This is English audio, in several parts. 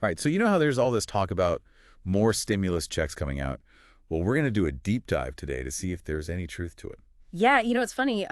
Right. So you know how there's all this talk about more stimulus checks coming out? Well, we're going to do a deep dive today to see if there's any truth to it. Yeah, it's funny.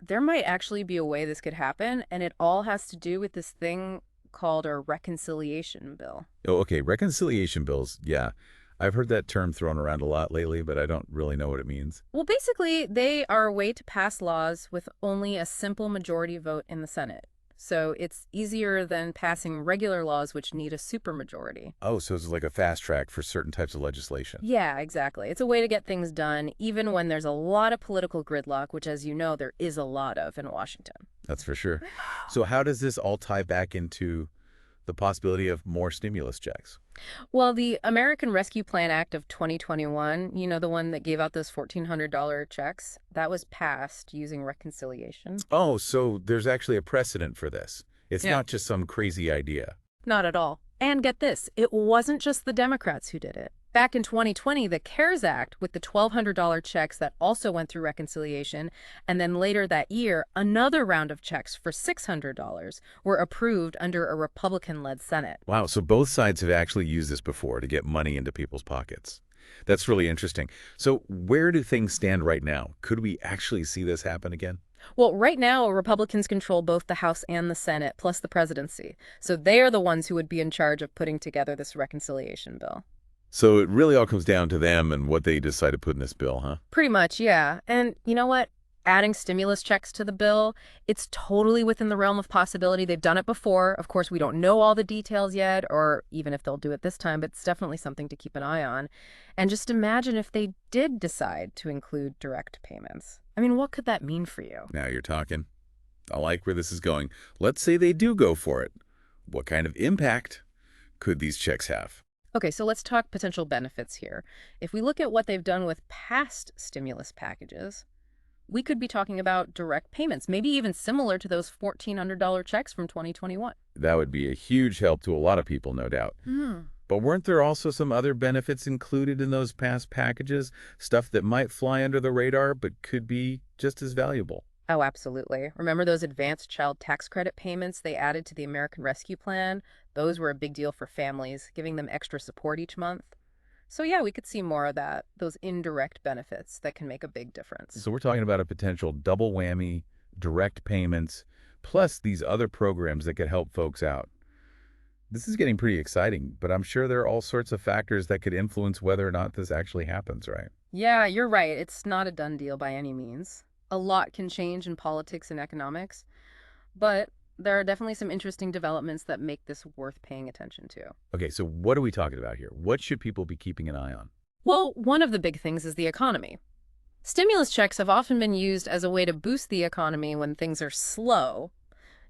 There might actually be a way this could happen, and it all has to do with this thing called a reconciliation bill. Oh, okay. Reconciliation bills. Yeah. I've heard that term thrown around a lot lately, but I don't really know what it means. Well, basically, they are a way to pass laws with only a simple majority vote in the Senate. So it's easier than passing regular laws, which need a supermajority. Oh, so it's like a fast track for certain types of legislation. Yeah, exactly. It's a way to get things done, even when there's a lot of political gridlock, which, as you know, there is a lot of in Washington. That's for sure. So how does this all tie back into the possibility of more stimulus checks? Well, the American Rescue Plan Act of 2021, the one that gave out those $1,400 checks, that was passed using reconciliation. Oh, so there's actually a precedent for this. It's Yeah. not just some crazy idea. Not at all. And get this, it wasn't just the Democrats who did it. Back in 2020, the CARES Act with the $1,200 checks that also went through reconciliation, and then later that year, another round of checks for $600 were approved under a Republican-led Senate. Wow, so both sides have actually used this before to get money into people's pockets. That's really interesting. So where do things stand right now? Could we actually see this happen again? Well, right now, Republicans control both the House and the Senate, plus the presidency. So they are the ones who would be in charge of putting together this reconciliation bill. So it really all comes down to them and what they decide to put in this bill, huh? Pretty much, yeah. And you know what? Adding stimulus checks to the bill, it's totally within the realm of possibility. They've done it before. Of course, we don't know all the details yet, or even if they'll do it this time, but it's definitely something to keep an eye on. And just imagine if they did decide to include direct payments. I mean, what could that mean for you? Now you're talking. I like where this is going. Let's say they do go for it. What kind of impact could these checks have? Okay, so let's talk potential benefits here. If we look at what they've done with past stimulus packages, we could be talking about direct payments, maybe even similar to those $1,400 checks from 2021. That would be a huge help to a lot of people, no doubt. Hmm. But weren't there also some other benefits included in those past packages? Stuff that might fly under the radar but could be just as valuable. Oh, absolutely. Remember those advanced child tax credit payments they added to the American Rescue Plan? Those were a big deal for families, giving them extra support each month. So yeah, we could see more of that, those indirect benefits that can make a big difference. So we're talking about a potential double whammy, direct payments, plus these other programs that could help folks out. This is getting pretty exciting, but I'm sure there are all sorts of factors that could influence whether or not this actually happens, right? Yeah, you're right. It's not a done deal by any means. A lot can change in politics and economics, but there are definitely some interesting developments that make this worth paying attention to. Okay, so what are we talking about here? What should people be keeping an eye on? Well, one of the big things is the economy. Stimulus checks have often been used as a way to boost the economy when things are slow,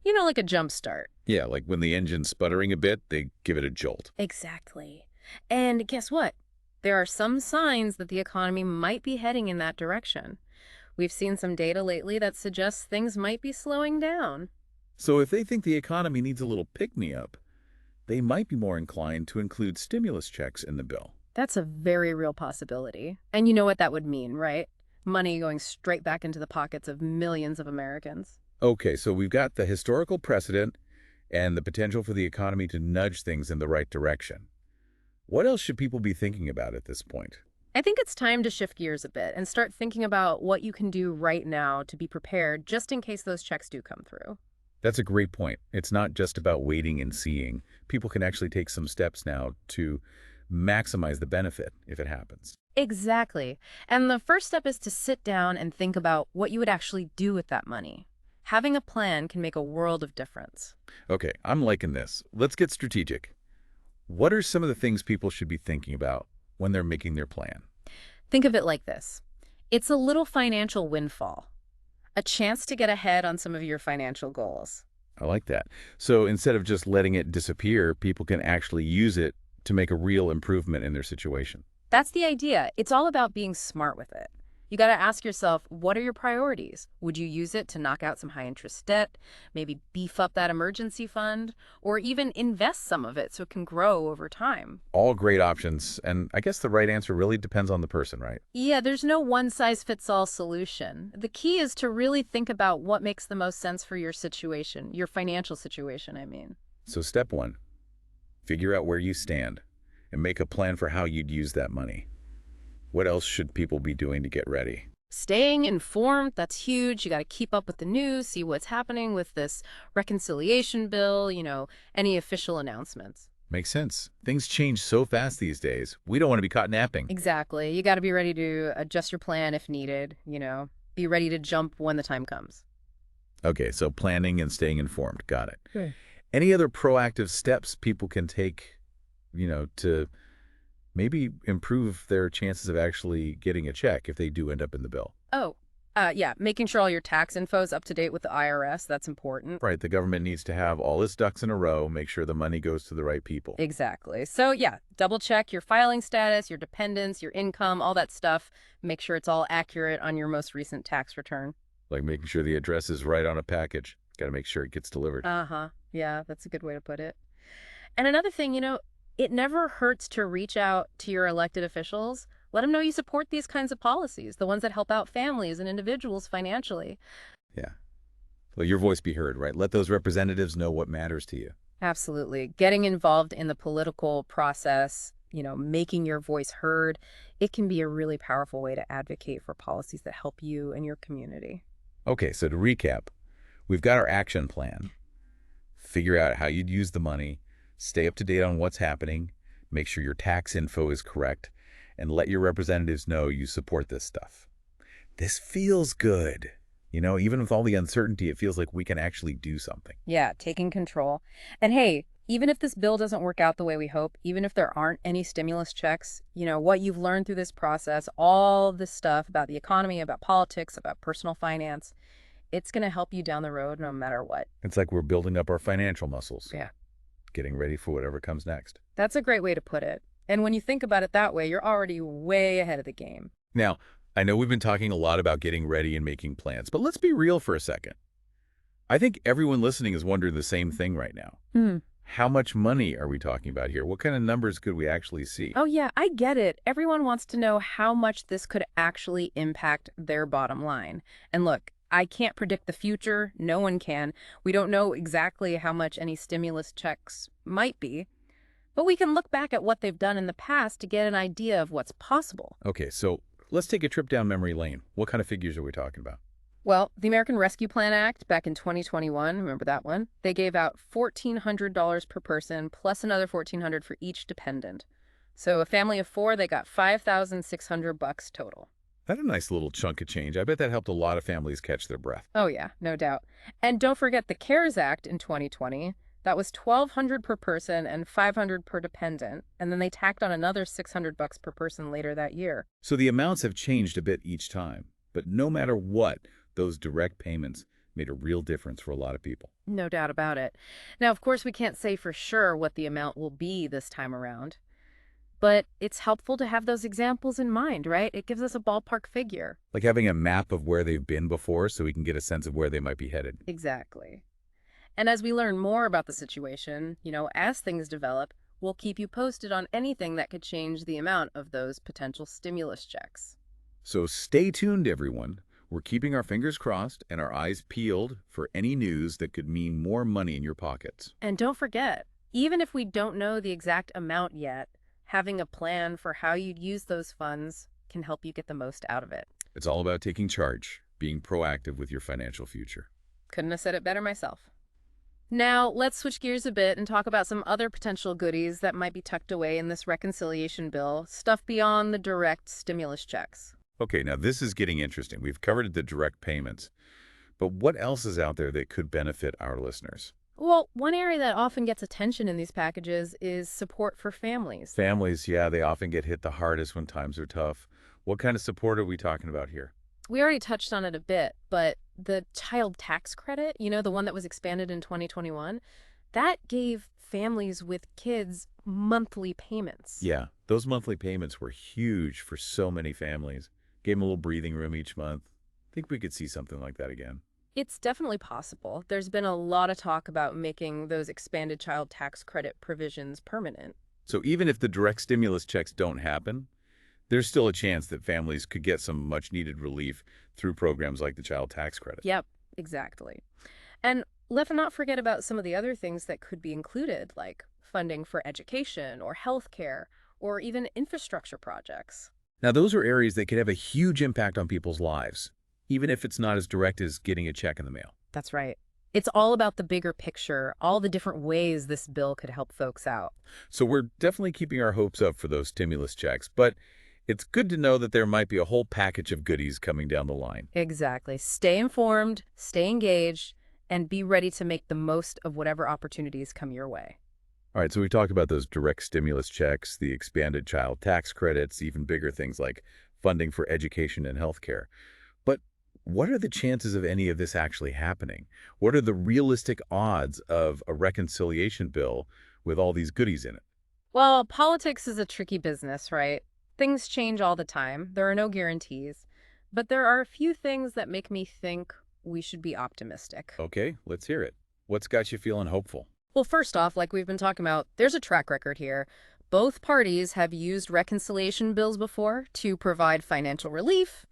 like a jump start. Yeah, like when the engine's sputtering a bit, they give it a jolt. Exactly. And guess what? There are some signs that the economy might be heading in that direction. We've seen some data lately that suggests things might be slowing down. So if they think the economy needs a little pick-me-up, they might be more inclined to include stimulus checks in the bill. That's a very real possibility. And you know what that would mean, right? Money going straight back into the pockets of millions of Americans. Okay, so we've got the historical precedent and the potential for the economy to nudge things in the right direction. What else should people be thinking about at this point? I think it's time to shift gears a bit and start thinking about what you can do right now to be prepared just in case those checks do come through. That's a great point. It's not just about waiting and seeing. People can actually take some steps now to maximize the benefit if it happens. Exactly. And the first step is to sit down and think about what you would actually do with that money. Having a plan can make a world of difference. Okay, I'm liking this. Let's get strategic. What are some of the things people should be thinking about when they're making their plan? Think of it like this. It's a little financial windfall, a chance to get ahead on some of your financial goals. I like that. So instead of just letting it disappear, people can actually use it to make a real improvement in their situation. That's the idea. It's all about being smart with it. You got to ask yourself, what are your priorities? Would you use it to knock out some high interest debt, maybe beef up that emergency fund, or even invest some of it so it can grow over time? All great options, and I guess the right answer really depends on the person, right? Yeah, there's no one size fits all solution. The key is to really think about what makes the most sense for your situation, your financial situation, I mean. So step one, Figure out where you stand and make a plan for how you'd use that money. What else should people be doing to get ready? Staying informed, that's huge. You got to keep up with the news, see what's happening with this reconciliation bill, any official announcements. Makes sense. Things change so fast these days. We don't want to be caught napping. Exactly. You got to be ready to adjust your plan if needed, be ready to jump when the time comes. Okay, so planning and staying informed. Got it. Okay. Any other proactive steps people can take, to maybe improve their chances of actually getting a check if they do end up in the bill? Oh, yeah, making sure all your tax info is up to date with the IRS. That's important. Right, the government needs to have all its ducks in a row, make sure the money goes to the right people. Exactly. So, yeah, double check your filing status, your dependents, your income, all that stuff. Make sure it's all accurate on your most recent tax return. Like making sure the address is right on a package. Got to make sure it gets delivered. Uh-huh. Yeah, that's a good way to put it. And another thing, it never hurts to reach out to your elected officials. Let them know you support these kinds of policies, the ones that help out families and individuals financially. Yeah. Let your voice be heard, right? Let those representatives know what matters to you. Absolutely. Getting involved in the political process, making your voice heard, it can be a really powerful way to advocate for policies that help you and your community. Okay, so to recap, we've got our action plan. Figure out how you'd use the money, stay up to date on what's happening, make sure your tax info is correct, and let your representatives know you support this stuff. This feels good. Even with all the uncertainty, it feels like we can actually do something. Yeah, taking control. And hey, even if this bill doesn't work out the way we hope, even if there aren't any stimulus checks, what you've learned through this process, all this stuff about the economy, about politics, about personal finance, it's going to help you down the road no matter what. It's like we're building up our financial muscles. Yeah. Getting ready for whatever comes next. That's a great way to put it. And when you think about it that way, you're already way ahead of the game. Now, I know we've been talking a lot about getting ready and making plans, but let's be real for a second. I think everyone listening is wondering the same thing right now. How much money are we talking about here? What kind of numbers could we actually see? Oh, yeah, I get it. Everyone wants to know how much this could actually impact their bottom line. And look, I can't predict the future. No one can. We don't know exactly how much any stimulus checks might be. But we can look back at what they've done in the past to get an idea of what's possible. Okay, so let's take a trip down memory lane. What kind of figures are we talking about? Well, the American Rescue Plan Act back in 2021, remember that one? They gave out $1,400 per person plus another $1,400 for each dependent. So a family of 4, they got $5,600 total. That's a nice little chunk of change. I bet that helped a lot of families catch their breath. Oh yeah, no doubt. And don't forget the CARES Act in 2020. That was $1,200 per person and $500 per dependent, and then they tacked on another $600 per person later that year. So the amounts have changed a bit each time, but no matter what, those direct payments made a real difference for a lot of people. No doubt about it. Now, of course, we can't say for sure what the amount will be this time around, but it's helpful to have those examples in mind, right? It gives us a ballpark figure. Like having a map of where they've been before so we can get a sense of where they might be headed. Exactly. And as we learn more about the situation, as things develop, we'll keep you posted on anything that could change the amount of those potential stimulus checks. So stay tuned, everyone. We're keeping our fingers crossed and our eyes peeled for any news that could mean more money in your pockets. And don't forget, even if we don't know the exact amount yet, having a plan for how you'd use those funds can help you get the most out of it. It's all about taking charge, being proactive with your financial future. Couldn't have said it better myself. Now, let's switch gears a bit and talk about some other potential goodies that might be tucked away in this reconciliation bill, stuff beyond the direct stimulus checks. Okay, now this is getting interesting. We've covered the direct payments, but what else is out there that could benefit our listeners? Well, one area that often gets attention in these packages is support for families. Families, yeah, they often get hit the hardest when times are tough. What kind of support are we talking about here? We already touched on it a bit, but the child tax credit, the one that was expanded in 2021, that gave families with kids monthly payments. Yeah, those monthly payments were huge for so many families. Gave them a little breathing room each month. I think we could see something like that again. It's definitely possible. There's been a lot of talk about making those expanded child tax credit provisions permanent. So even if the direct stimulus checks don't happen, there's still a chance that families could get some much-needed relief through programs like the child tax credit. Yep, exactly. And let's not forget about some of the other things that could be included, like funding for education or healthcare or even infrastructure projects. Now, those are areas that could have a huge impact on people's lives, even if it's not as direct as getting a check in the mail. That's right. It's all about the bigger picture, all the different ways this bill could help folks out. So we're definitely keeping our hopes up for those stimulus checks, but it's good to know that there might be a whole package of goodies coming down the line. Exactly. Stay informed, stay engaged, and be ready to make the most of whatever opportunities come your way. All right, so we talked about those direct stimulus checks, the expanded child tax credits, even bigger things like funding for education and healthcare. But what are the chances of any of this actually happening? What are the realistic odds of a reconciliation bill with all these goodies in it? Well, politics is a tricky business, right? Things change all the time. There are no guarantees. But there are a few things that make me think we should be optimistic. Okay, let's hear it. What's got you feeling hopeful? Well, first off, like we've been talking about, there's a track record here. Both parties have used reconciliation bills before to provide financial relief,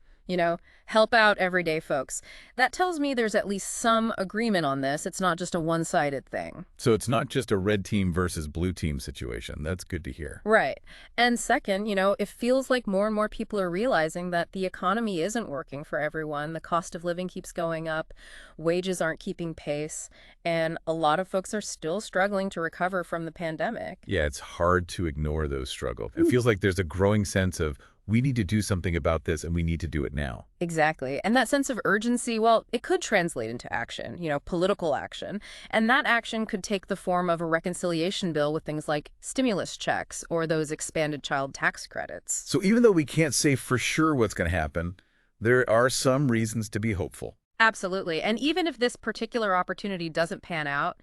help out everyday folks. That tells me there's at least some agreement on this. It's not just a one-sided thing. So it's not just a red team versus blue team situation. That's good to hear. Right. And second, it feels like more and more people are realizing that the economy isn't working for everyone. The cost of living keeps going up, wages aren't keeping pace, and a lot of folks are still struggling to recover from the pandemic. Yeah, it's hard to ignore those struggles. It feels like there's a growing sense of we need to do something about this and we need to do it now. Exactly. And that sense of urgency, well, it could translate into action, political action. And that action could take the form of a reconciliation bill with things like stimulus checks or those expanded child tax credits. So even though we can't say for sure what's going to happen, there are some reasons to be hopeful. Absolutely. And even if this particular opportunity doesn't pan out,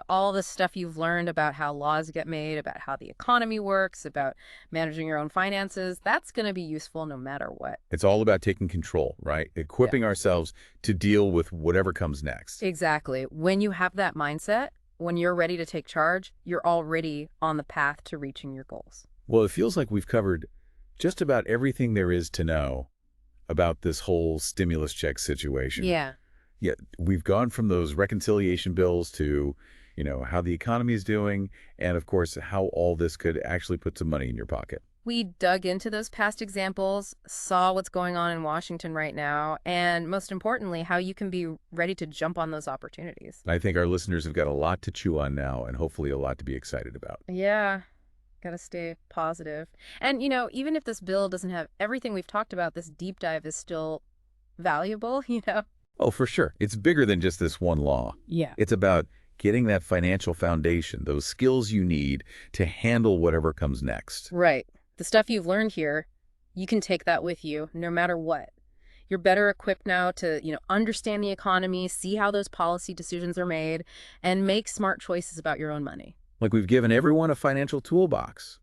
all the stuff you've learned about how laws get made, about how the economy works, about managing your own finances, that's going to be useful no matter what. It's all about taking control, right? Equipping ourselves to deal with whatever comes next. Exactly. When you have that mindset, when you're ready to take charge, you're already on the path to reaching your goals. Well, it feels like we've covered just about everything there is to know about this whole stimulus check situation. Yeah. Yeah, we've gone from those reconciliation bills to, how the economy is doing, and of course, how all this could actually put some money in your pocket. We dug into those past examples, saw what's going on in Washington right now, and most importantly, how you can be ready to jump on those opportunities. I think our listeners have got a lot to chew on now and hopefully a lot to be excited about. Yeah. Got to stay positive. And, even if this bill doesn't have everything we've talked about, this deep dive is still valuable, Oh, for sure. It's bigger than just this one law. Yeah. It's about getting that financial foundation, those skills you need to handle whatever comes next. Right. The stuff you've learned here, you can take that with you no matter what. You're better equipped now to, understand the economy, see how those policy decisions are made, and make smart choices about your own money. Like we've given everyone a financial toolbox,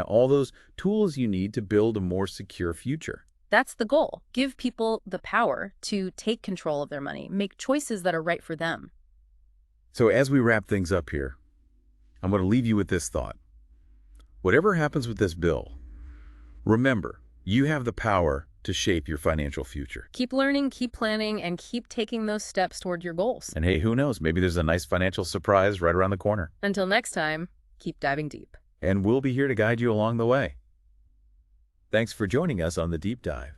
all those tools you need to build a more secure future. That's the goal. Give people the power to take control of their money, make choices that are right for them. So as we wrap things up here, I'm going to leave you with this thought. Whatever happens with this bill, remember, you have the power to shape your financial future. Keep learning, keep planning, and keep taking those steps toward your goals. And hey, who knows? Maybe there's a nice financial surprise right around the corner. Until next time, keep diving deep. And we'll be here to guide you along the way. Thanks for joining us on The Deep Dive.